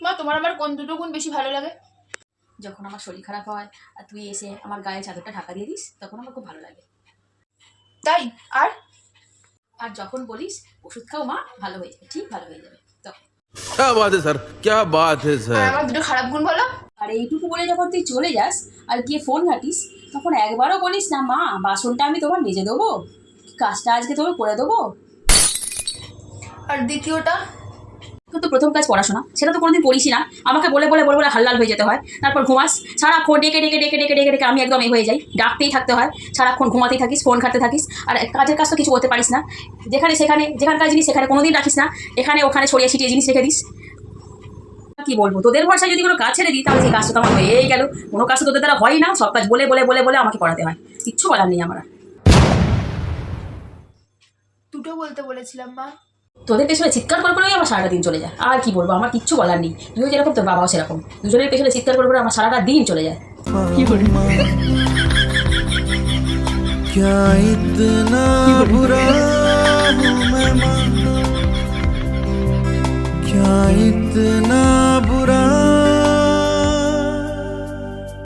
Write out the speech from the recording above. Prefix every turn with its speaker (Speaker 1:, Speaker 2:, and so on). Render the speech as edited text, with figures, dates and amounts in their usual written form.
Speaker 1: মা তোমার আমার কোন দুটো গুণ বেশি ভালো লাগে?
Speaker 2: যখন আমার শরীর খারাপ হয় আর তুই এসে আমার গায়ে চাদরটা ঢাকা দিয়ে দিস তখন আমার খুব ভালো লাগে।
Speaker 1: তাই? আর
Speaker 2: আর যখন বলিস ওষুধ খাও মা, ভালো হয়ে যাবে, ঠিক ভালো হয়ে যাবে তখন।
Speaker 3: क्या बात है सर, क्या बात है
Speaker 1: আর
Speaker 3: सर।
Speaker 1: আমার দুটো খারাপ গুণ বলো।
Speaker 2: আর এইটুকু বলে যখন তুই চলে যাস আর গিয়ে ফোন ঘাটিস তখন একবারও বলিস না মা বাসনটা আমি তোমার মেজে দেবো, কাজটা আজকে তোমার করে দেবো।
Speaker 1: আর দ্বিতীয়টা?
Speaker 2: কিন্তু প্রথম কাজ পড়াশোনা, সেটা তো কোনোদিন পড়িসই না, আমাকে বলে বলে বলে বলে হাল্লাল হয়ে যেতে হয়। তারপর ঘুমাস সারাক্ষণ, ডেকে ডেকে ডেকে ডেকে ডেকে ডেকে আমি একদম হয়ে যাই, ডাকতেই থাকতে হয়, সারাক্ষণ ঘুমাতেই থাকিস, ফোন ঘাটতে থাকিস, আর কাজের কাজ তো কিছু করতে পারিস না। যেখানে সেখানে যেখানকার জিনিস সেখানে কোনোদিন রাখিস না, এখানে ওখানে ছড়িয়ে ছিটিয়ে জিনিস রেখে দিস। কি বলবো, তোদের ভরসায় যদি কোনো কাজ ছেড়ে দিই তাহলে সেই কাজটা তো আমার হয়েই গেল। কোনো কাজ তো তোদের দ্বারা হয় না, সব কাজ বলে বলে বলে বলে আমাকে করাতে হয়, কিচ্ছু বলার নেই আমার।
Speaker 1: দুটো বলতে বলেছিলাম মা।
Speaker 2: তোদের পেছনে চিৎকার করে করেই আমার সারাটা দিন চলে যায়। আর কি বলবো, আমার কিচ্ছু বলার নেই, তুইও যেরকম তোর বাবাও সেরকম, দুজনের পেছনে চিৎকার করে করে আমার সারাটা দিন চলে যায়।
Speaker 4: क्या इतना बुरा हूँ मैं माँ, क्या इतना